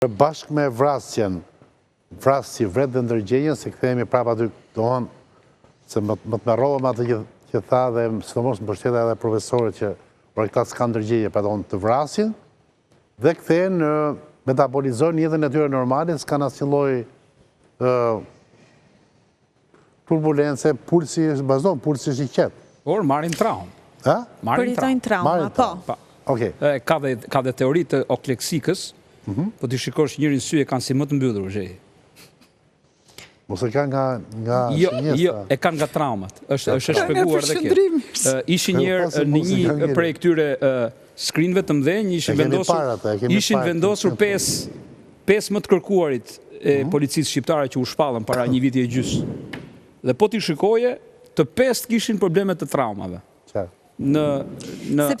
Bashkë me vrasjen, vrasë si vret dhe ndërgjenjen, se këthejemi prapa aty dohon, se më të merrovëm atë që tha dhe sidomos më përshteta edhe profesorët që këta s'ka ndërgjenje, pa dohon të vrasin, dhe këthejnë në metabolizojnë jetën e tyre normale, s'ka asnjë lloj turbulence, pulsi është bazdon, pulsi është i qetë. Por marrin traumë. Ha? Përjetojnë trauma, po. Okej. Ka dhe teori të okleksikës, po t'i shikosh njërin sy e kanë si më të mbyllur, zhej. Mos e kanë nga Jo, e kanë nga traumat. Është shpjeguar dhe kjo. Ishin njerë në një prej këtyre skrinëve të mëdhenj, ishin vendosur 5 më të kërkuarit e policisë shqiptare që u shpallën para një viti e gjys. Dhe po t'i shikoje, të 5 kishin probleme të traumave. Në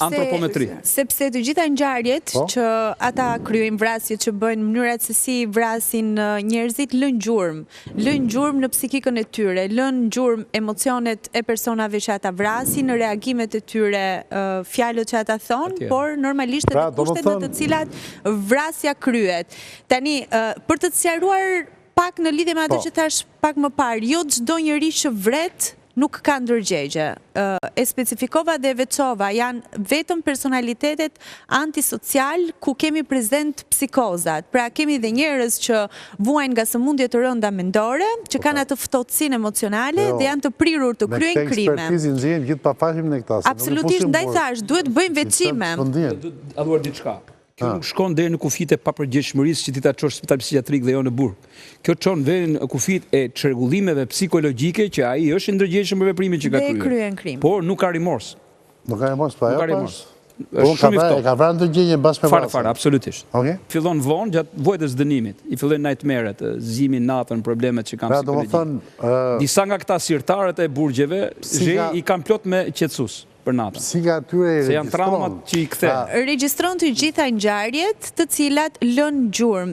antropometri. Sepse të gjitha ngjarjet që ata kryejnë, vrasjet që bëjnë, mënyrat se si vrasin njerëzit, lën gjurmë në psikikën e tyre, lën gjurmë emocionet e personave që ata vrasin, në reagimet e tyre, fjalët që ata thonë, por normalisht edhe kushtet në të cilat vrasja kryet. Tani, për të sqaruar pak në lidhje me atë që thash pak më parë, jo çdo njeri që vret nuk ka ndërgjegje. E specifikova dhe veçova, janë vetëm personalitetet antisocial ku kemi prezent psikozat. Pra kemi dhe njerëz që vuajnë nga sëmundje të rënda mendore, që kanë atë ftohtësinë emocionale dhe janë të prirur të kryejnë krime. Me këtë ekspertizë nxjerrin gjithë pafajshëm në këtë. Absolutisht, ndaj thash, duhet bëjmë veçime. Adhuar diçka. Kjo nuk shkon deri në kufit e papërgjegjshmërisë që ti ta çosh spital psikiatrik dhe jo në burg. Kjo çon deri në kufit e çrregullimeve psikologjike që ai është i ndërgjegjshëm për veprimin që ka kryer. Dhe kryen krim. Por nuk ka rimors. Nuk ka rimors, po ajo. Është shumë i ftohtë. Ka vrarë ndërgjegjen bashkë me vrasjen. Fare, absolutisht. Okej. Fillon vonë gjatë vojtës dënimit. I fillojnë nightmare-et, zimin natën, problemet që kanë psikologjike. Disa nga këta sirtarët e burgjeve, i kanë plot me qetësues për natën. Si nga atyre se janë traumat që i kthejnë. Regjistron të gjitha ngjarjet të cilat lën gjurmë.